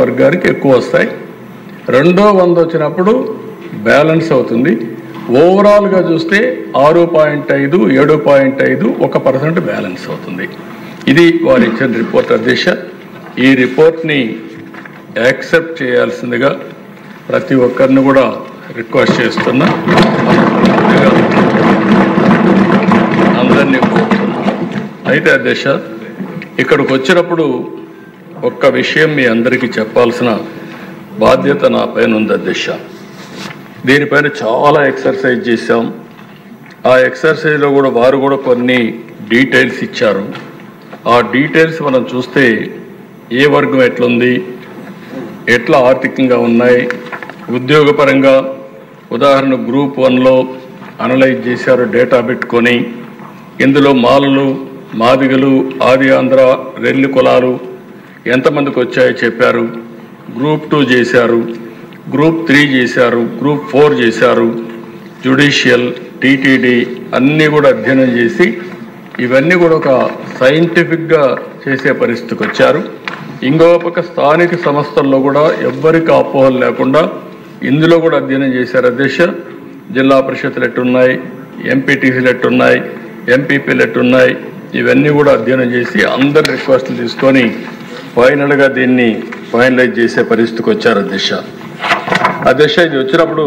వర్గానికి ఎక్కువ వస్తాయి. రెండో 100 వచ్చినప్పుడు బ్యాలెన్స్ అవుతుంది. ఓవరాల్గా చూస్తే 6.5, 7.5 1% బ్యాలెన్స్ అవుతుంది. ఇది వారు ఇచ్చిన రిపోర్ట్ అధ్యక్ష. ఈ రిపోర్ట్ని యాక్సెప్ట్ చేయాల్సిందిగా ప్రతి ఒక్కరిని కూడా రిక్వెస్ట్ చేస్తున్నా, అందరినీ కోరుతున్నా. అయితే అధ్యక్ష, ఇక్కడికి వచ్చినప్పుడు ఒక్క విషయం మీ అందరికీ చెప్పాల్సిన బాధ్యత నా పైన ఉంది అధ్యక్ష. దీనిపైన చాలా ఎక్సర్సైజ్ చేశాం. ఆ ఎక్సర్సైజ్లో కూడా వారు కూడా కొన్ని డీటెయిల్స్ ఇచ్చారు. ఆ డీటెయిల్స్ మనం చూస్తే ఏ వర్గం ఎట్లుంది, ఎట్లా ఆర్థికంగా ఉన్నాయి, ఉద్యోగపరంగా ఉదాహరణ గ్రూప్ 1లో అనలైజ్ చేశారు డేటా పెట్టుకొని. ఇందులో మాలలు, మాదిగలు, ఆది ఆంధ్ర, రెల్లి కులాలు ఎంతమందికి వచ్చాయో చెప్పారు. గ్రూప్ 2 చేశారు, గ్రూప్ 3 చేశారు, గ్రూప్ 4 చేశారు, జ్యుడిషియల్, టీటీడీ అన్నీ కూడా అధ్యయనం చేసి ఇవన్నీ కూడా ఒక సైంటిఫిక్గా చేసే పరిస్థితికి వచ్చారు. ఇంకో పక్క స్థానిక సంస్థల్లో కూడా ఎవ్వరికి అపోహలు లేకుండా ఇందులో కూడా అధ్యయనం చేశారు అధ్యక్ష. జిల్లా పరిషత్లు ఎట్టున్నాయి, ఎంపీటీసీలు ఎట్టున్నాయి, ఎంపీపీలు ఎట్టున్నాయి, ఇవన్నీ కూడా అధ్యయనం చేసి అందరి రిక్వెస్ట్లు తీసుకొని ఫైనల్గా దీన్ని ఫైనలైజ్ చేసే పరిస్థితికి వచ్చారు అధ్యక్ష. అధ్యక్ష, ఇది వచ్చినప్పుడు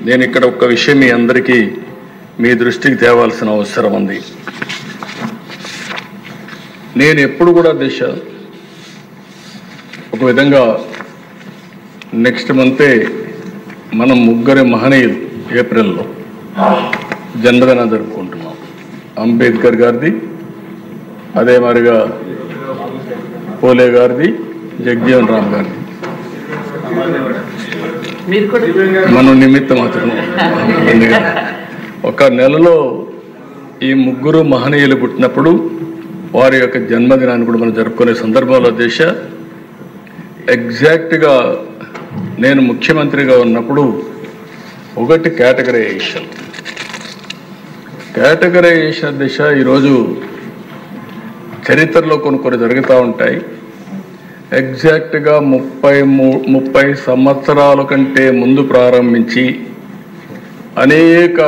నేను ఇక్కడ ఒక్క విషయం మీ అందరికీ మీ దృష్టికి తేవాల్సిన అవసరం ఉంది. నేను ఎప్పుడు కూడా అధ్యక్ష ఒక విధంగా నెక్స్ట్ మంతే మనం ముగ్గురు మహనీయులు ఏప్రిల్లో జన్మదినం జరుపుకుంటున్నాం. అంబేద్కర్ గారిది, అదే మరిగా పోలే గారిది, జగజీవన్ రామ్ గారిది. మనం నిమిత్తం మాత్రం ఒక నెలలో ఈ ముగ్గురు మహనీయులు పుట్టినప్పుడు వారి యొక్క జన్మదినాన్ని కూడా మనం జరుపుకునే సందర్భంలో దేశ ఎగ్జాక్ట్గా నేను ముఖ్యమంత్రిగా ఉన్నప్పుడు ఒకటి కేటగరైజేషన్ దిశ ఈరోజు చరిత్రలో కొన్ని జరుగుతూ ఉంటాయి. ఎగ్జాక్ట్గా 30 సంవత్సరాల కంటే ముందు ప్రారంభించి అనేక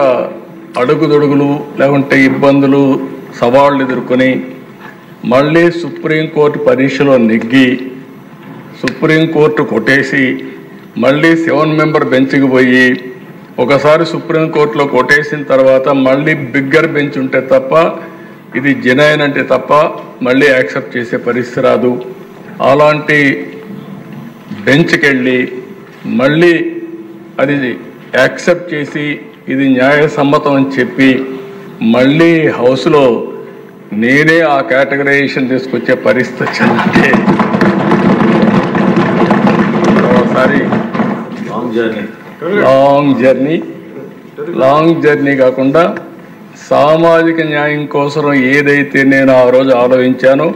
అడుగుదొడుగులు లేకుంటే ఇబ్బందులు, సవాళ్ళు ఎదుర్కొని మళ్ళీ సుప్రీంకోర్టు పరీక్షలో నెగ్గి సుప్రీంకోర్టు కొట్టేసి మళ్ళీ 7 మెంబర్ బెంచ్కి పోయి ఒకసారి సుప్రీంకోర్టులో కొట్టేసిన తర్వాత మళ్ళీ బిగ్గర్ బెంచ్ ఉంటే తప్ప ఇది జెన్యూన్ అంటే తప్ప మళ్ళీ యాక్సెప్ట్ చేసే పరిస్థితి రాదు. అలాంటి బెంచ్కి వెళ్ళి మళ్ళీ అది యాక్సెప్ట్ చేసి ఇది న్యాయసమ్మతం అని చెప్పి మళ్ళీ హౌస్లో నేనే ఆ కేటగరైజేషన్ తీసుకొచ్చే పరిస్థితి వచ్చిందంటే ఒకసారి లాంగ్ జర్నీ కాకుండా సామాజిక న్యాయం కోసం ఏదైతే నేను ఆ రోజు ఆలోచించానో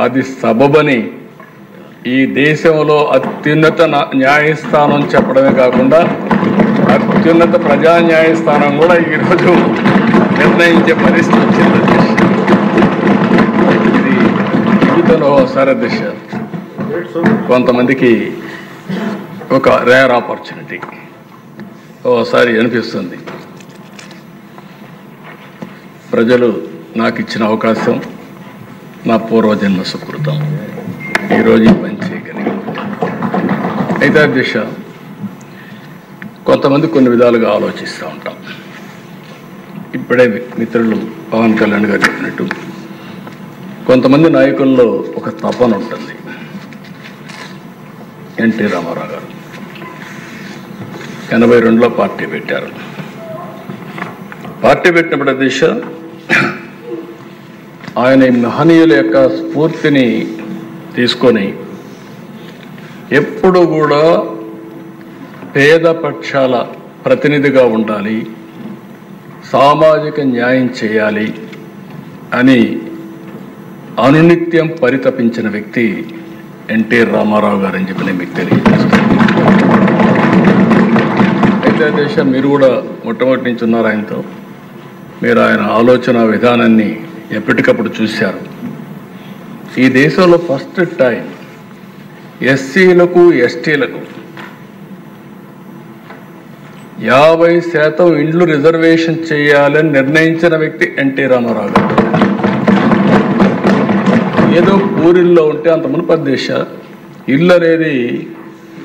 అది సబబని ఈ దేశంలో అత్యున్నత న్యాయస్థానం చెప్పడమే కాకుండా అత్యున్నత ప్రజా న్యాయస్థానం కూడా ఈరోజు నిర్ణయించే పరిస్థితి వచ్చింది. ఇది జీవితంలో ఒకసారి దిశ కొంతమందికి ఒక రేర్ ఆపర్చునిటీ ఓసారి అనిపిస్తుంది. ప్రజలు నాకు ఇచ్చిన అవకాశం నా పూర్వజన్మ సుకృతం, ఈరోజు ఈ పని చేయగలిగాను. అయితే దిశ కొంతమంది కొన్ని విధాలుగా ఆలోచిస్తూ ఉంటాం. ఇప్పుడే మిత్రులు పవన్ కళ్యాణ్ గారు చెప్పినట్టు కొంతమంది నాయకుల్లో ఒక తపన ఉంటుంది. ఎన్టీ రామారావు గారు 82లో పార్టీ పెట్టారు. పార్టీ పెట్టినప్పుడు దిశ ఆయన మహనీయుల యొక్క స్ఫూర్తిని తీసుకొని ఎప్పుడు కూడా పేద పక్షాల ప్రతినిధిగా ఉండాలి, సామాజిక న్యాయం చేయాలి అని అనునిత్యం పరితపించిన వ్యక్తి ఎన్టీ రామారావు గారు అని చెప్పి నేను మీకు తెలియజేస్తాను. అయితే దేశం మీరు కూడా మొట్టమొదటి నుంచి ఉన్నారు ఆయనతో, మీరు ఆయన ఆలోచన విధానాన్ని ఎప్పటికప్పుడు చూశారు. ఈ దేశంలో ఫస్ట్ టైం ఎస్సీలకు ఎస్టీలకు 50% ఇండ్లు రిజర్వేషన్ చేయాలని నిర్ణయించిన వ్యక్తి ఎన్టీ రామారావు గారు. ఏదో పూరిల్లో ఉంటే అంత మునుపటి దేశ ఇల్లు అనేది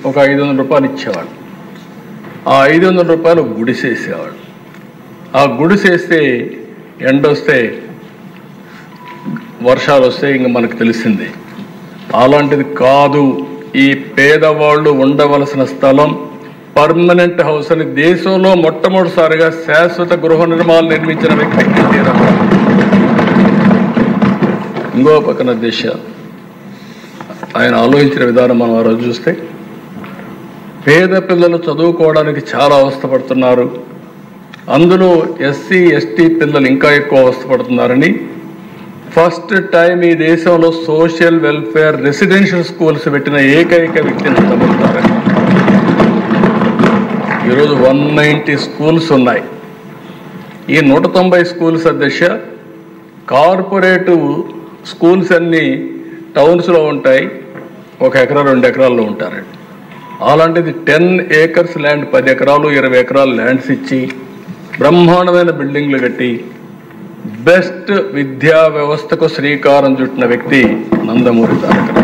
ఒక 500 రూపాయలు ఇచ్చేవాడు. ఆ 500 రూపాయలు గుడిసేసేవాడు. ఆ గుడిసేస్తే ఎండొస్తే వర్షాలు వస్తే ఇంక మనకు తెలిసిందే. అలాంటిది కాదు. ఈ పేదవాళ్ళు ఉండవలసిన స్థలం పర్మనెంట్ హౌస్ అని దేశంలో మొట్టమొదటిసారిగా శాశ్వత గృహ నిర్మాణాలు నిర్మించిన వ్యక్తి ఎన్టీ రామారావు. ఇంకో పక్కన దేశ ఆయన ఆలోచించిన విధానం మనం ఆ రోజు చూస్తే పేద పిల్లలు చదువుకోవడానికి చాలా అవస్థపడుతున్నారు, అందులో ఎస్సీ ఎస్టీ పిల్లలు ఇంకా ఎక్కువ అవస్థపడుతున్నారని ఫస్ట్ టైం ఈ దేశంలో సోషల్ వెల్ఫేర్ రెసిడెన్షియల్ స్కూల్స్ పెట్టిన ఏకైక వ్యక్తిని నమ్ముతారని. ఈరోజు 190 స్కూల్స్ ఉన్నాయి. ఈ 190 స్కూల్స్ అధ్యక్ష కార్పొరేటివ్ స్కూల్స్ అన్నీ టౌన్స్లో ఉంటాయి, 1 ఎకరా 2 ఎకరాల్లో ఉంటారండి. అలాంటిది 10 ఏకర్స్ ల్యాండ్, 10 ఎకరాలు 20 ఎకరాలు ల్యాండ్స్ ఇచ్చి బ్రహ్మాండమైన బిల్డింగ్లు కట్టి బెస్ట్ విద్యా వ్యవస్థకు శ్రీకారం చుట్టిన వ్యక్తి నందమూరి తారక రామారావు.